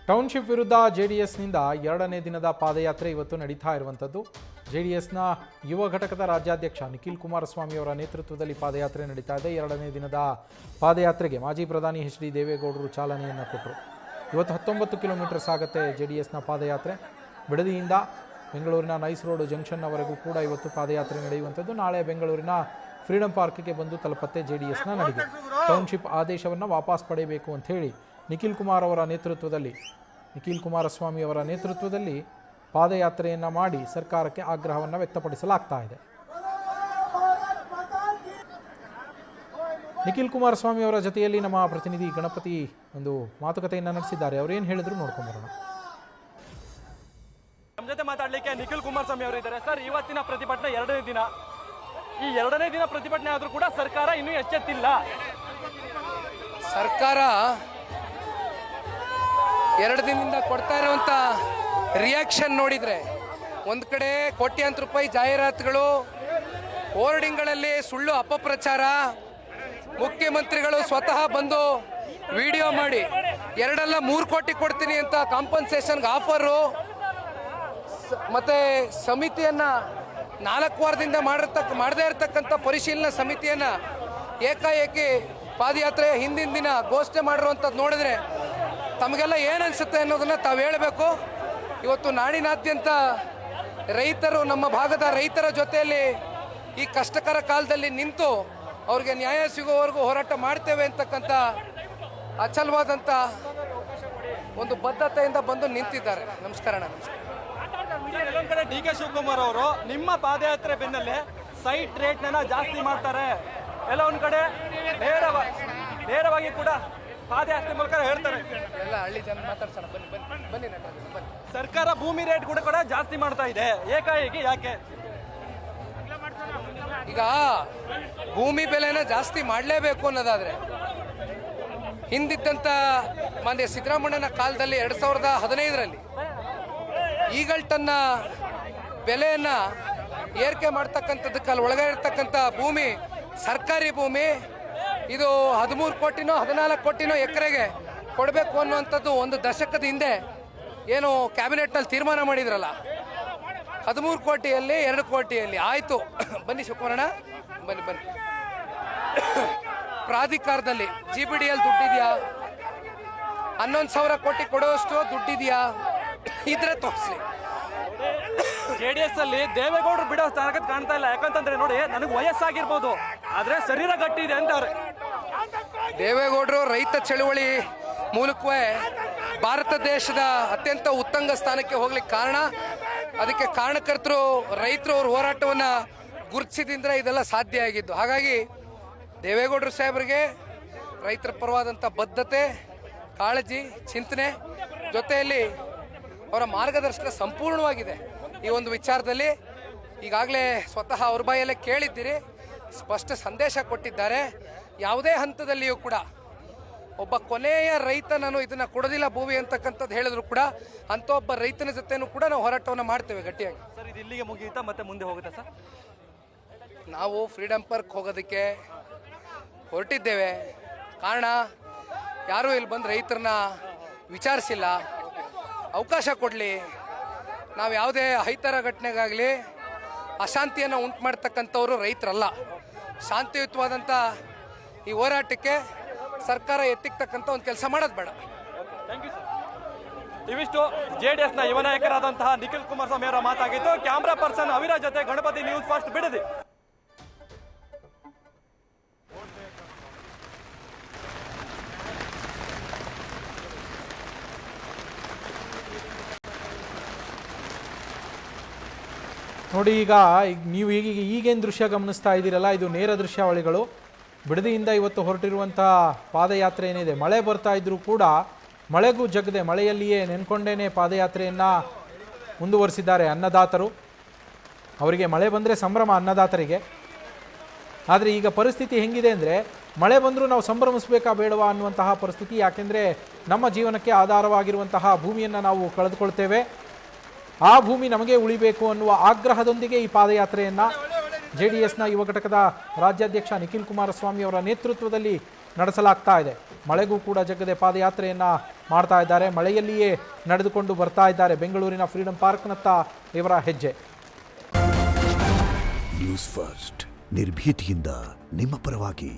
Township ವಿರುದ್ಧ ಜೆಡಿಎಸ್ನಿಂದ ಎರಡನೇ ದಿನದ ಪಾದಯಾತ್ರೆ ಇವತ್ತು ನಡೀತಾ ಇರುವಂಥದ್ದು. ಜೆಡಿಎಸ್ನ ಯುವ ಘಟಕದ ರಾಜ್ಯಾಧ್ಯಕ್ಷ ನಿಖಿಲ್ ಕುಮಾರಸ್ವಾಮಿ ಅವರ ನೇತೃತ್ವದಲ್ಲಿ ಪಾದಯಾತ್ರೆ ನಡೀತಾ ಇದೆ. ಎರಡನೇ ದಿನದ ಪಾದಯಾತ್ರೆಗೆ ಮಾಜಿ ಪ್ರಧಾನಿ ಎಚ್ ಡಿ ದೇವೇಗೌಡರು ಚಾಲನೆಯನ್ನು ಕೊಟ್ಟರು. ಇವತ್ತು 19 ಕಿಲೋಮೀಟರ್ ಸಾಗುತ್ತೆ ಜೆಡಿಎಸ್ನ ಪಾದಯಾತ್ರೆ. ಬಿಡದಿಯಿಂದ ಬೆಂಗಳೂರಿನ ನೈಸ್ ರೋಡ್ ಜಂಕ್ಷನ್ನವರೆಗೂ ಕೂಡ ಇವತ್ತು ಪಾದಯಾತ್ರೆ ನಡೆಯುವಂಥದ್ದು. ನಾಳೆ ಬೆಂಗಳೂರಿನ ಫ್ರೀಡಂ ಪಾರ್ಕ್ಗೆ ಬಂದು ತಲುಪತ್ತೆ ಜೆಡಿಎಸ್ನ ನಡಿಗೆ. ಟೌನ್ಶಿಪ್ ಆದೇಶವನ್ನು ವಾಪಸ್ ಪಡೆಯಬೇಕು ಅಂತ ಹೇಳಿ ನಿಖಿಲ್ ಕುಮಾರಸ್ವಾಮಿ ಅವರ ನೇತೃತ್ವದಲ್ಲಿ ಪಾದಯಾತ್ರೆಯನ್ನು ಮಾಡಿ ಸರ್ಕಾರಕ್ಕೆ ಆಗ್ರಹವನ್ನು ವ್ಯಕ್ತಪಡಿಸಲಾಗ್ತಾ ಇದೆ. ನಿಖಿಲ್ ಕುಮಾರಸ್ವಾಮಿ ಅವರ ಜೊತೆಯಲ್ಲಿ ನಮ್ಮ ಪ್ರತಿನಿಧಿ ಗಣಪತಿ ಒಂದು ಮಾತುಕತೆಯನ್ನು ನಡೆಸಿದ್ದಾರೆ. ಅವರೇನು ಹೇಳಿದ್ರು ನೋಡ್ಕೊಂಡು ಬರೋಣ. ನಮ್ಮ ಜೊತೆ ಮಾತಾಡಲಿಕ್ಕೆ ನಿಖಿಲ್ ಕುಮಾರಸ್ವಾಮಿ ಅವರು ಇದ್ದಾರೆ. ಸರ್, ಇವತ್ತಿನ ಪ್ರತಿಭಟನೆ ಎರಡನೇ ದಿನ. ಈ ಎರಡನೇ ದಿನ ಪ್ರತಿಭಟನೆ ಆದರೂ ಕೂಡ ಸರ್ಕಾರ ಇನ್ನೂ ಎಚ್ಚೆತ್ತಿಲ್ಲ. ಸರ್ಕಾರ ಎರಡು ದಿನದಿಂದ ಕೊಡ್ತಾ ಇರುವಂಥ ರಿಯಾಕ್ಷನ್ ನೋಡಿದರೆ ಒಂದು ಕಡೆ ಕೋಟ್ಯಾಂತರ ರೂಪಾಯಿ ಜಾಹೀರಾತುಗಳು, ಹೋರ್ಡಿಂಗ್ಗಳಲ್ಲಿ ಸುಳ್ಳು ಅಪಪ್ರಚಾರ, ಮುಖ್ಯಮಂತ್ರಿಗಳು ಸ್ವತಃ ಬಂದು ವಿಡಿಯೋ ಮಾಡಿ 2-3 ಕೋಟಿ ಕೊಡ್ತೀನಿ ಅಂತ ಕಾಂಪನ್ಸೇಷನ್ಗೆ ಆಫರು, ಮತ್ತು ಸಮಿತಿಯನ್ನು 4 ವಾರದಿಂದ ಮಾಡದೇ ಇರತಕ್ಕಂಥ ಪರಿಶೀಲನಾ ಸಮಿತಿಯನ್ನು ಏಕಾಏಕಿ ಪಾದಯಾತ್ರೆಯ ಹಿಂದಿನ ದಿನ ಘೋಷಣೆ ಮಾಡಿರುವಂಥದ್ದು ನೋಡಿದ್ರೆ ತಮಗೆಲ್ಲ ಏನು ಅನಿಸುತ್ತೆ ಅನ್ನೋದನ್ನು ತಾವು ಹೇಳಬೇಕು. ಇವತ್ತು ನಾಡಿನಾದ್ಯಂತ ರೈತರು, ನಮ್ಮ ಭಾಗದ ರೈತರ ಜೊತೆಯಲ್ಲಿ ಈ ಕಷ್ಟಕರ ಕಾಲದಲ್ಲಿ ನಿಂತು ಅವ್ರಿಗೆ ನ್ಯಾಯ ಸಿಗುವವರೆಗೂ ಹೋರಾಟ ಮಾಡ್ತೇವೆ ಅಂತಕ್ಕಂಥ ಅಚಲವಾದಂಥ ಒಂದು ಬದ್ಧತೆಯಿಂದ ಬಂದು ನಿಂತಿದ್ದಾರೆ. ನಮಸ್ಕಾರ. ಎಲ್ಲೊಂದು ಕಡೆ ಡಿ ಕೆ ಶಿವಕುಮಾರ್ ಅವರು ನಿಮ್ಮ ಪಾದಯಾತ್ರೆ ಬೆನ್ನಲ್ಲೇ ಸೈಟ್ ರೇಟ್ನ ಜಾಸ್ತಿ ಮಾಡ್ತಾರೆ, ಎಲ್ಲ ಒಂದು ಕಡೆ ನೇರವಾಗಿ ಕೂಡ ಪಾದಯಾತ್ರೆ ಮೂಲಕ ಹೇಳ್ತಾರೆ. ಎಲ್ಲ ಹಳ್ಳಿ ಜನ ಮಾತಾಡ್ಸೋಣ, ಬನ್ನಿ. ಸರ್ಕಾರ ಭೂಮಿ ರೇಟ್ ಕೂಡ ಜಾಸ್ತಿ ಮಾಡ್ತಾ ಇದೆ, ಏಕಾಏಕಿ ಯಾಕೆ? ಈಗ ಭೂಮಿ ಬೆಲೆನ ಜಾಸ್ತಿ ಮಾಡಲೇಬೇಕು ಅನ್ನೋದಾದ್ರೆ ಹಿಂದಿದ್ದಂಥ ಮಾನ್ಯ ಸಿದ್ದರಾಮಣ್ಣನ ಕಾಲದಲ್ಲಿ 2015ರಲ್ಲಿ ಈಗಲ್ಟನ್ನ ಬೆಲೆಯನ್ನು ಏರಿಕೆ ಮಾಡ್ತಕ್ಕಂಥದ್ದಕ್ಕೆ ಅಲ್ಲಿ ಒಳಗಡೆ ಇರ್ತಕ್ಕಂಥ ಭೂಮಿ ಸರ್ಕಾರಿ ಭೂಮಿ ಇದು 13 ಕೋಟಿನೋ 14 ಕೋಟಿನೋ ಎಕರೆಗೆ ಕೊಡಬೇಕು ಅನ್ನುವಂಥದ್ದು ಒಂದು ದಶಕದ ಹಿಂದೆ ಏನು ಕ್ಯಾಬಿನೆಟ್ನಲ್ಲಿ ತೀರ್ಮಾನ ಮಾಡಿದ್ರಲ್ಲ, 13 ಕೋಟಿಯಲ್ಲಿ 2 ಕೋಟಿಯಲ್ಲಿ ಆಯಿತು. ಬನ್ನಿ ಶಿವಕುಮಾರಣ್ಣ, ಬನ್ನಿ. ಪ್ರಾಧಿಕಾರದಲ್ಲಿ GBDL ದುಡ್ಡಿದೆಯಾ? 11,000 ಕೋಟಿ ಕೊಡುವಷ್ಟು ದುಡ್ಡಿದೆಯಾ? ಇದ್ರೆ ತೋರಿಸಿ. JDS ಅಲ್ಲಿ ದೇವೇಗೌಡರು ಬಿಡೋ ತಾಕತ್ ಕಾಣ್ತಾ ಇಲ್ಲ. ಯಾಕಂತಂದ್ರೆ ನೋಡಿ, ನನಗೆ ವಯಸ್ಸಾಗಿರ್ಬೋದು ಆದ್ರೆ ಶರೀರ ಗಟ್ಟಿ ಇದೆ ಅಂತಾರೆ. ದೇವೇಗೌಡರು ರೈತ ಚಳುವಳಿ ಮೂಲಕವೇ ಭಾರತ ದೇಶದ ಅತ್ಯಂತ ಉತ್ತುಂಗ ಸ್ಥಾನಕ್ಕೆ ಹೋಗ್ಲಿಕ್ಕೆ ಕಾರಣ. ಅದಕ್ಕೆ ಕಾರಣಕರ್ತರು ರೈತರು ಅವ್ರ ಹೋರಾಟವನ್ನು ಗುರುತಿಸಿದ್ರೆ ಇದೆಲ್ಲ ಸಾಧ್ಯ ಆಗಿದ್ದು. ಹಾಗಾಗಿ ದೇವೇಗೌಡರು ಸಾಹೇಬರಿಗೆ ರೈತರ ಪರವಾದಂಥ ಬದ್ಧತೆ, ಕಾಳಜಿ, ಚಿಂತನೆ ಜೊತೆಯಲ್ಲಿ ಅವರ ಮಾರ್ಗದರ್ಶನ ಸಂಪೂರ್ಣವಾಗಿದೆ. ಈ ಒಂದು ವಿಚಾರದಲ್ಲಿ ಈಗಾಗಲೇ ಸ್ವತಃ ಅವ್ರ ಬಾಯಲ್ಲೇ ಕೇಳಿದ್ದೀರಿ, ಸ್ಪಷ್ಟ ಸಂದೇಶ ಕೊಟ್ಟಿದ್ದಾರೆ. ಯಾವುದೇ ಹಂತದಲ್ಲಿಯೂ ಕೂಡ ಒಬ್ಬ ಕೊನೆಯ ರೈತ ನಾನು ಇದನ್ನು ಕೊಡೋದಿಲ್ಲ ಭೂಮಿ ಅಂತಕ್ಕಂಥದ್ದು ಹೇಳಿದ್ರು ಕೂಡ ಅಂಥ ಒಬ್ಬ ರೈತನ ಜೊತೆನೂ ಕೂಡ ನಾವು ಹೋರಾಟವನ್ನು ಮಾಡ್ತೇವೆ ಗಟ್ಟಿಯಾಗಿ. ಸರ್, ಇದು ಇಲ್ಲಿಗೆ ಮುಗಿಯುತ್ತಾ ಮತ್ತೆ ಮುಂದೆ ಹೋಗುತ್ತೆ ಸರ್? ನಾವು ಫ್ರೀಡಂ ಪಾರ್ಕ್ ಹೋಗೋದಕ್ಕೆ ಹೊರಟಿದ್ದೇವೆ. ಕಾರಣ, ಯಾರೂ ಇಲ್ಲಿ ಬಂದು ರೈತರನ್ನ ವಿಚಾರಿಸಿಲ್ಲ, ಅವಕಾಶ ಕೊಡಲಿ. ನಾವು ಯಾವುದೇ ಅಹಿತರ ಘಟನೆಗಾಗಲಿ ಅಶಾಂತಿಯನ್ನು ಉಂಟು ಮಾಡ್ತಕ್ಕಂಥವ್ರು ರೈತರಲ್ಲ. ಶಾಂತಿಯುತವಾದಂಥ ಈ ಹೋರಾಟಕ್ಕೆ ಸರ್ಕಾರ ಎತ್ತಿಕ್ತಕ್ಕಂಥ ಒಂದು ಕೆಲಸ ಮಾಡೋದು ಬೇಡ. Thank you sir. ಇವಿಷ್ಟು JDSನ ಯುವ ನಾಯಕರಾದಂತಹ ನಿಖಿಲ್ ಕುಮಾರಸ್ವಾಮಿ ಅವರ ಮಾತಾಗಿತ್ತು. ಕ್ಯಾಮ್ರಾ ಪರ್ಸನ್ ಅವಿರಾಜ್ ಜೊತೆ ಗಣಪತಿ, ನ್ಯೂಸ್ ಫಸ್ಟ್, ಬಿಡದಿ. ನೋಡಿ, ಈಗ ನೀವು ಈಗೇನು ದೃಶ್ಯ ಗಮನಿಸ್ತಾ ಇದ್ದೀರಲ್ಲ, ಇದು ನೇರ ದೃಶ್ಯಾವಳಿಗಳು. ಬಿಡದಿಯಿಂದ ಇವತ್ತು ಹೊರಟಿರುವಂಥ ಪಾದಯಾತ್ರೆ ಏನಿದೆ, ಮಳೆ ಬರ್ತಾ ಇದ್ರೂ ಕೂಡ ಮಳೆಗೂ ಜಗದೆ ಮಳೆಯಲ್ಲಿಯೇ ನೆನ್ಕೊಂಡೇನೆ ಪಾದಯಾತ್ರೆಯನ್ನು ಮುಂದುವರಿಸಿದ್ದಾರೆ ಅನ್ನದಾತರು. ಅವರಿಗೆ ಮಳೆ ಬಂದರೆ ಸಂಭ್ರಮ ಅನ್ನದಾತರಿಗೆ. ಆದರೆ ಈಗ ಪರಿಸ್ಥಿತಿ ಹೆಂಗಿದೆ ಅಂದರೆ, ಮಳೆ ಬಂದರೂ ನಾವು ಸಂಭ್ರಮಿಸಬೇಕಾ ಬೇಡವಾ ಅನ್ನುವಂತಹ ಪರಿಸ್ಥಿತಿ. ಯಾಕೆಂದರೆ ನಮ್ಮ ಜೀವನಕ್ಕೆ ಆಧಾರವಾಗಿರುವಂತಹ ಭೂಮಿಯನ್ನು ನಾವು ಕಳೆದುಕೊಳ್ತೇವೆ. ಆ ಭೂಮಿ ನಮಗೆ ಉಳಿಬೇಕು ಅನ್ನುವ ಆಗ್ರಹದೊಂದಿಗೆ ಈ ಪಾದಯಾತ್ರೆಯನ್ನು JDSನ ಯುವ ಘಟಕದ ರಾಜ್ಯಾಧ್ಯಕ್ಷ ನಿಖಿಲ್ ಕುಮಾರಸ್ವಾಮಿ ಅವರ ನೇತೃತ್ವದಲ್ಲಿ ನಡೆಸಲಾಗ್ತಾ ಇದೆ. ಮಳೆಗೂ ಕೂಡ ಜಗ್ಗದೆ ಪಾದಯಾತ್ರೆಯನ್ನು ಮಾಡ್ತಾ ಇದ್ದಾರೆ. ಮಳೆಯಲ್ಲಿಯೇ ನಡೆದುಕೊಂಡು ಬರ್ತಾ ಇದ್ದಾರೆ. ಬೆಂಗಳೂರಿನ ಫ್ರೀಡಂ ಪಾರ್ಕ್ನತ್ತ ಇವರ ಹೆಜ್ಜೆ. ನ್ಯೂಸ್ ಫಸ್ಟ್ ನಿರ್ಭೀತಿಯಿಂದ ನಿಮ್ಮ ಪರವಾಗಿ.